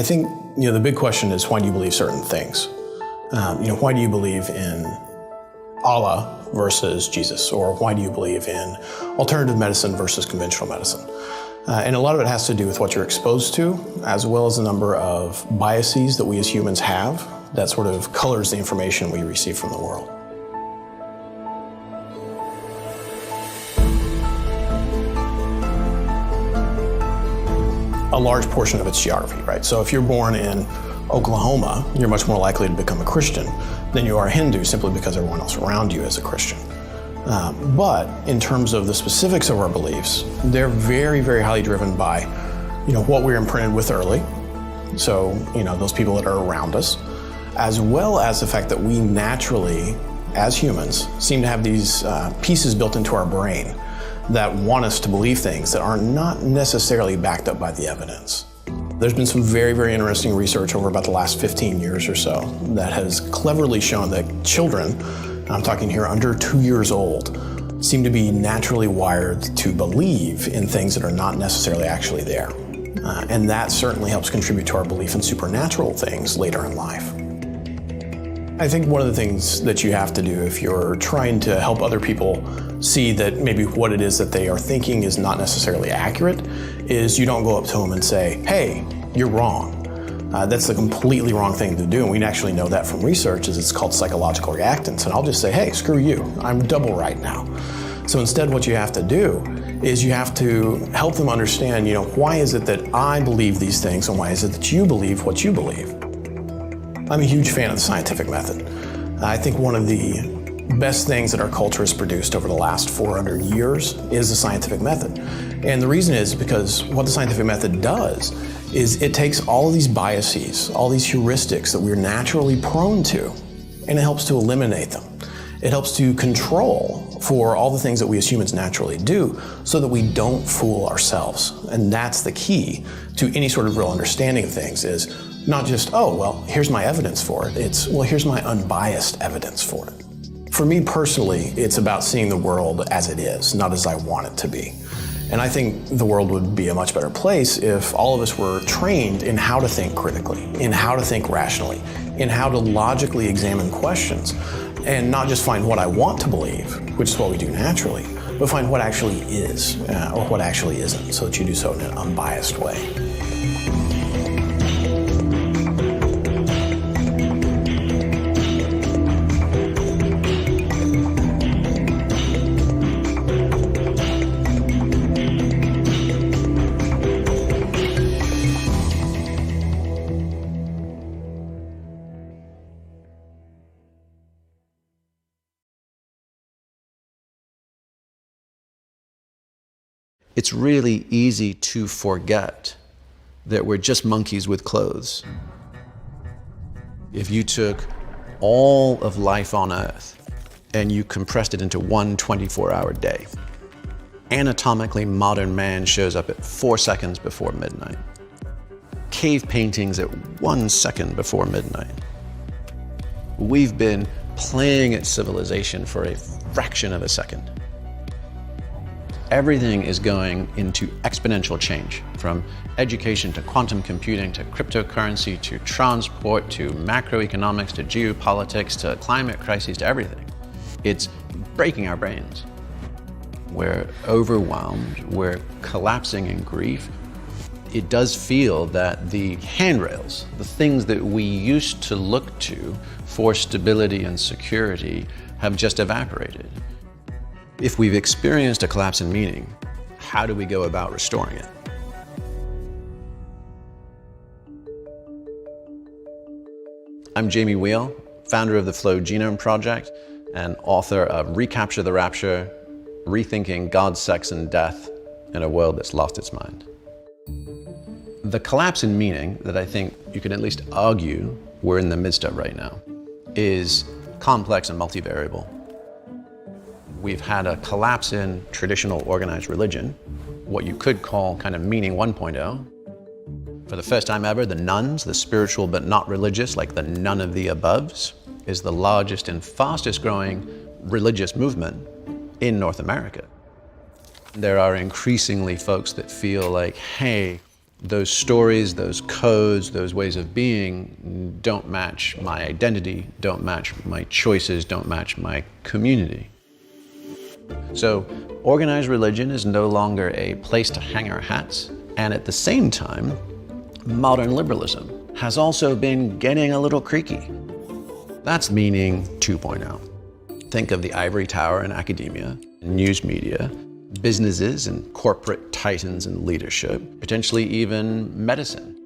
I think, the big question is, why do you believe certain things? Why do you believe in Allah versus Jesus? Or why do you believe in alternative medicine versus conventional medicine? And a lot of it has to do with what you're exposed to, as well as a number of biases that we as humans have that sort of colors the information we receive from the world. A large portion of it's geography, right? So if you're born in Oklahoma, you're much more likely to become a Christian than you are a Hindu, simply because everyone else around you is a Christian. But in terms of the specifics of our beliefs, they're very, very highly driven by, what we're imprinted with early. So, those people that are around us, as well as the fact that we naturally, as humans, seem to have these pieces built into our brain that want us to believe things that are not necessarily backed up by the evidence. There's been some very, very interesting research over about the last 15 years or so that has cleverly shown that children, I'm talking here under 2 years old, seem to be naturally wired to believe in things that are not necessarily actually there. And that certainly helps contribute to our belief in supernatural things later in life. I think one of the things that you have to do if you're trying to help other people see that maybe what it is that they are thinking is not necessarily accurate is you don't go up to them and say, hey, you're wrong. That's a completely wrong thing to do, and we actually know that from research, is it's called psychological reactance, and I'll just say, hey, screw you, I'm double right now. So instead what you have to do is you have to help them understand, why is it that I believe these things and why is it that you believe what you believe? I'm a huge fan of the scientific method. I think one of the best things that our culture has produced over the last 400 years is the scientific method. And the reason is because what the scientific method does is it takes all of these biases, all these heuristics that we're naturally prone to, and it helps to eliminate them. It helps to control for all the things that we as humans naturally do so that we don't fool ourselves. And that's the key to any sort of real understanding of things, is not just, oh, well, here's my evidence for it. It's, well, here's my unbiased evidence for it. For me personally, it's about seeing the world as it is, not as I want it to be. And I think the world would be a much better place if all of us were trained in how to think critically, in how to think rationally, in how to logically examine questions, and not just find what I want to believe, which is what we do naturally, but find what actually is, or what actually isn't, so that you do so in an unbiased way. It's really easy to forget that we're just monkeys with clothes. If you took all of life on Earth and you compressed it into one 24-hour day, anatomically modern man shows up at 4 seconds before midnight. Cave paintings at 1 second before midnight. We've been playing at civilization for a fraction of a second. Everything is going into exponential change, from education to quantum computing to cryptocurrency to transport to macroeconomics to geopolitics to climate crises to everything. It's breaking our brains. We're overwhelmed, we're collapsing in grief. It does feel that the handrails, the things that we used to look to for stability and security, have just evaporated. If we've experienced a collapse in meaning, how do we go about restoring it? I'm Jamie Wheal, founder of the Flow Genome Project and author of Recapture the Rapture, Rethinking God, Sex, and Death in a World That's Lost Its Mind. The collapse in meaning that I think you could at least argue we're in the midst of right now is complex and multivariable. We've had a collapse in traditional organized religion, what you could call kind of meaning 1.0. For the first time ever, the nones, the spiritual but not religious, like the none of the aboves, is the largest and fastest growing religious movement in North America. There are increasingly folks that feel like, hey, those stories, those codes, those ways of being don't match my identity, don't match my choices, don't match my community. So organized religion is no longer a place to hang our hats, and at the same time, modern liberalism has also been getting a little creaky. That's meaning 2.0. Think of the ivory tower in academia, news media, businesses and corporate titans in leadership, potentially even medicine.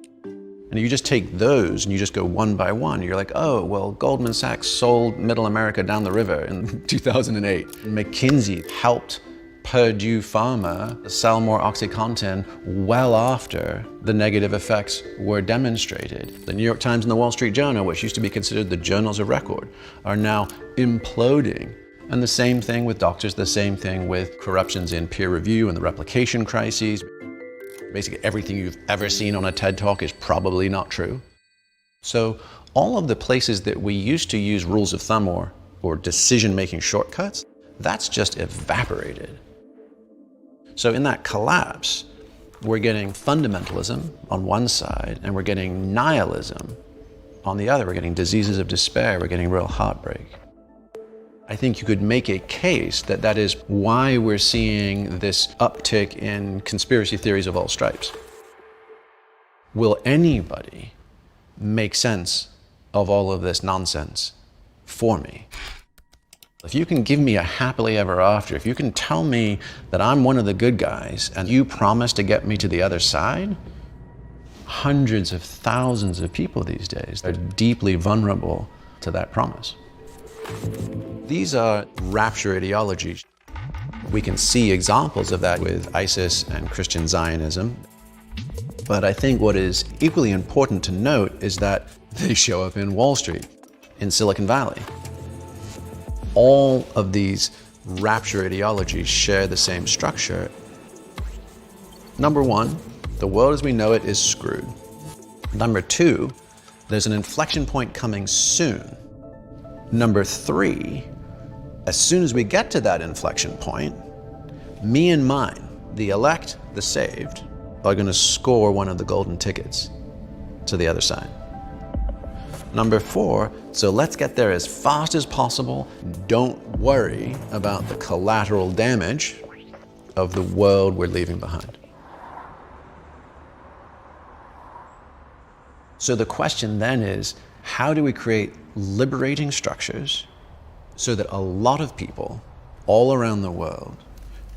And you just take those and you just go one by one. You're like, oh, well, Goldman Sachs sold Middle America down the river in 2008. McKinsey helped Purdue Pharma sell more OxyContin well after the negative effects were demonstrated. The New York Times and the Wall Street Journal, which used to be considered the journals of record, are now imploding. And the same thing with doctors, the same thing with corruptions in peer review and the replication crises. Basically everything you've ever seen on a TED Talk is probably not true. So all of the places that we used to use rules of thumb or decision-making shortcuts, that's just evaporated. So in that collapse, we're getting fundamentalism on one side and we're getting nihilism on the other. We're getting diseases of despair, we're getting real heartbreak. I think you could make a case that that is why we're seeing this uptick in conspiracy theories of all stripes. Will anybody make sense of all of this nonsense for me? If you can give me a happily ever after, if you can tell me that I'm one of the good guys and you promise to get me to the other side, hundreds of thousands of people these days are deeply vulnerable to that promise. These are rapture ideologies. We can see examples of that with ISIS and Christian Zionism. But I think what is equally important to note is that they show up in Wall Street, in Silicon Valley. All of these rapture ideologies share the same structure. Number one, the world as we know it is screwed. Number two, there's an inflection point coming soon. Number three, as soon as we get to that inflection point, me and mine, the elect, the saved, are going to score one of the golden tickets to the other side. Number four, so let's get there as fast as possible. Don't worry about the collateral damage of the world we're leaving behind. So the question then is, how do we create liberating structures so that a lot of people all around the world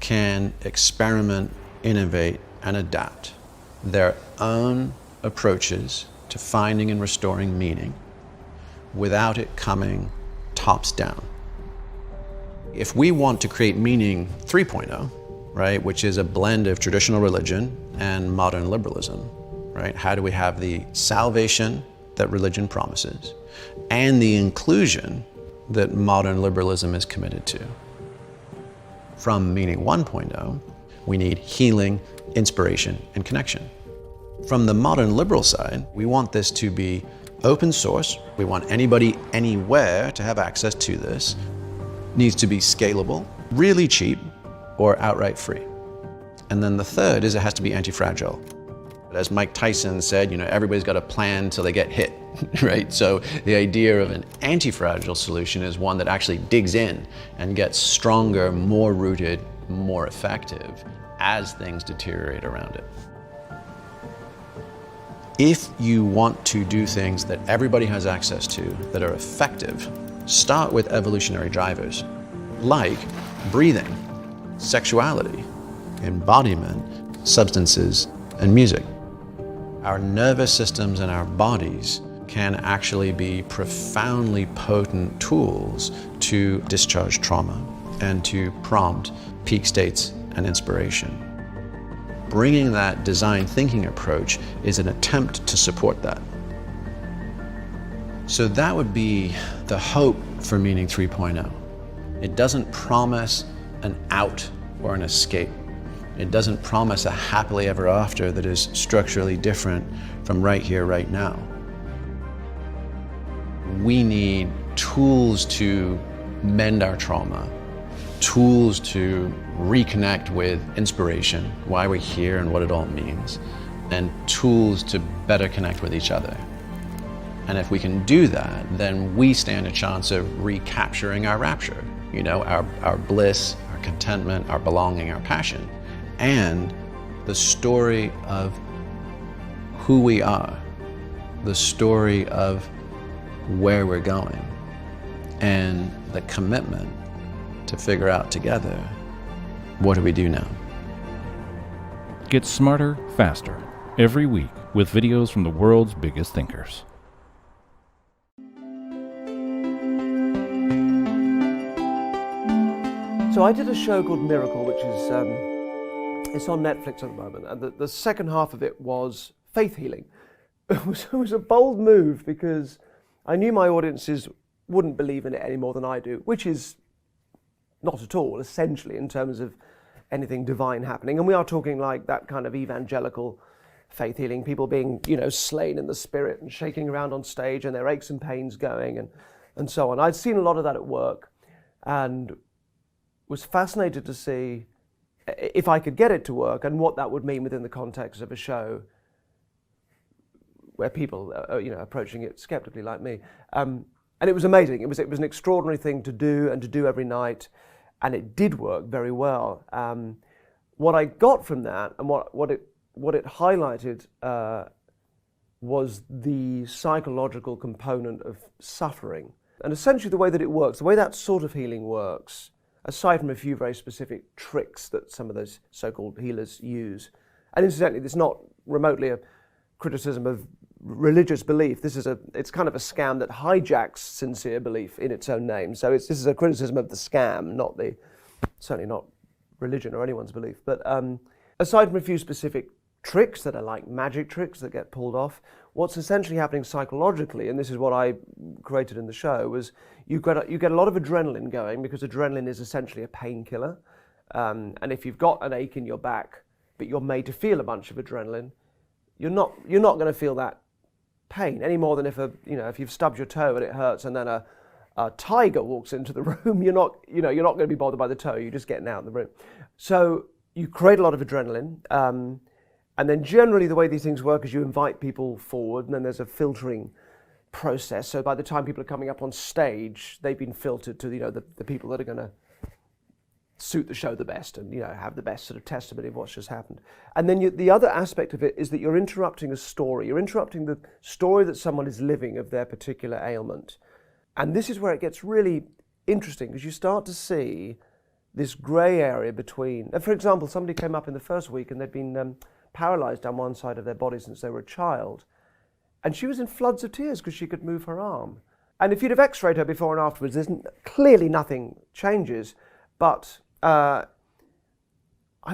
can experiment, innovate, and adapt their own approaches to finding and restoring meaning without it coming tops down? If we want to create meaning 3.0, right, which is a blend of traditional religion and modern liberalism, right? How do we have the salvation that religion promises and the inclusion that modern liberalism is committed to? From meaning 1.0, we need healing, inspiration, and connection. From the modern liberal side, we want this to be open source. We want anybody, anywhere to have access to this. Needs to be scalable, really cheap, or outright free. And then the third is it has to be anti-fragile. As Mike Tyson said, everybody's got a plan till they get hit, right? So the idea of an anti-fragile solution is one that actually digs in and gets stronger, more rooted, more effective as things deteriorate around it. If you want to do things that everybody has access to that are effective, start with evolutionary drivers like breathing, sexuality, embodiment, substances, and music. Our nervous systems and our bodies can actually be profoundly potent tools to discharge trauma and to prompt peak states and inspiration. Bringing that design thinking approach is an attempt to support that. So that would be the hope for Meaning 3.0. It doesn't promise an out or an escape. It doesn't promise a happily ever after that is structurally different from right here, right now. We need tools to mend our trauma, tools to reconnect with inspiration, why we're here and what it all means, and tools to better connect with each other. And if we can do that, then we stand a chance of recapturing our rapture, our bliss, our contentment, our belonging, our passion, and the story of who we are, the story of where we're going, and the commitment to figure out together, what do we do now? Get smarter, faster, every week with videos from the world's biggest thinkers. So I did a show called Miracle, which is it's on Netflix at the moment, and the second half of it was faith healing. It was a bold move because I knew my audiences wouldn't believe in it any more than I do, which is not at all, essentially, in terms of anything divine happening. And we are talking like that kind of evangelical faith healing, people being, slain in the spirit and shaking around on stage and their aches and pains going and so on. I'd seen a lot of that at work and was fascinated to see if I could get it to work and what that would mean within the context of a show where people are, approaching it skeptically like me. And it was amazing. It was an extraordinary thing to do and to do every night, and it did work very well. What I got from that and what it highlighted was the psychological component of suffering. And essentially the way that it works, the way that sort of healing works, aside from a few very specific tricks that some of those so-called healers use. And incidentally, it's not remotely a criticism of religious belief. It's kind of a scam that hijacks sincere belief in its own name. So this is a criticism of the scam, certainly not religion or anyone's belief. But aside from a few specific tricks that are like magic tricks that get pulled off, what's essentially happening psychologically, and this is what I created in the show, was you get a lot of adrenaline going, because adrenaline is essentially a painkiller. And if you've got an ache in your back, but you're made to feel a bunch of adrenaline, you're not going to feel that pain any more than if you've stubbed your toe and it hurts, and then a tiger walks into the room. You're not going to be bothered by the toe. You're just getting out in the room. So you create a lot of adrenaline. And then generally the way these things work is you invite people forward, and then there's a filtering process. So by the time people are coming up on stage, they've been filtered to the people that are going to suit the show the best and have the best sort of testimony of what's just happened. And then the other aspect of it is that you're interrupting a story. You're interrupting the story that someone is living of their particular ailment. And this is where it gets really interesting, because you start to see this grey area between, for example, somebody came up in the first week and they'd been paralyzed down one side of their body since they were a child. And she was in floods of tears because she could move her arm. And if you'd have x-rayed her before and afterwards, clearly nothing changes. But I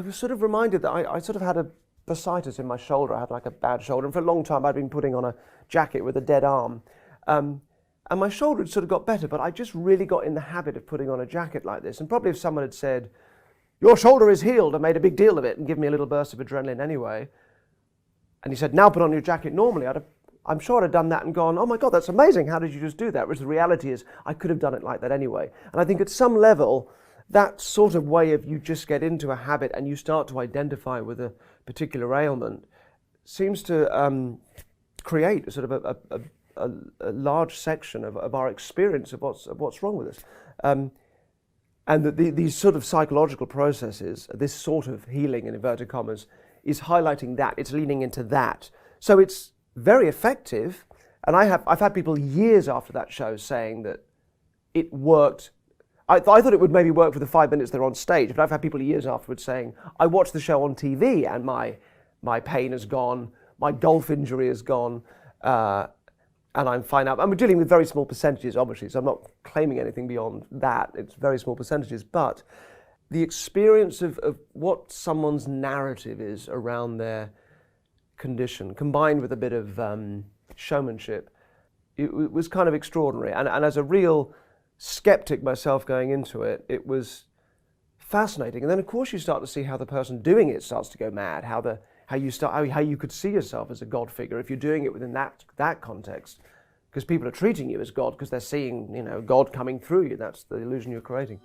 was sort of reminded that I sort of had a bursitis in my shoulder. I had like a bad shoulder. And for a long time, I'd been putting on a jacket with a dead arm. And my shoulder had sort of got better, but I just really got in the habit of putting on a jacket like this. And probably if someone had said, "Your shoulder is healed," and made a big deal of it and give me a little burst of adrenaline anyway, and he said, "Now put on your jacket normally," I'm sure I'd have done that and gone, "Oh my God, that's amazing. How did you just do that?" Whereas the reality is I could have done it like that anyway. And I think at some level, that sort of way of you just get into a habit and you start to identify with a particular ailment seems to create a sort of a large section of our experience of what's wrong with us. And that these sort of psychological processes, this sort of healing in inverted commas, is highlighting that. It's leaning into that. So it's very effective. And I've had people years after that show saying that it worked. I thought it would maybe work for the 5 minutes they're on stage, but I've had people years afterwards saying, "I watched the show on TV and my pain has gone, my golf injury is gone, and I'm fine now." And we're dealing with very small percentages, obviously, so I'm not claiming anything beyond that. It's very small percentages. But the experience of what someone's narrative is around their condition, combined with a bit of showmanship, it was kind of extraordinary. And as a real skeptic myself going into it, it was fascinating. And then, of course, you start to see how the person doing it starts to go mad, how you could see yourself as a God figure if you're doing it within that context, because people are treating you as God because they're seeing God coming through you. That's the illusion you're creating.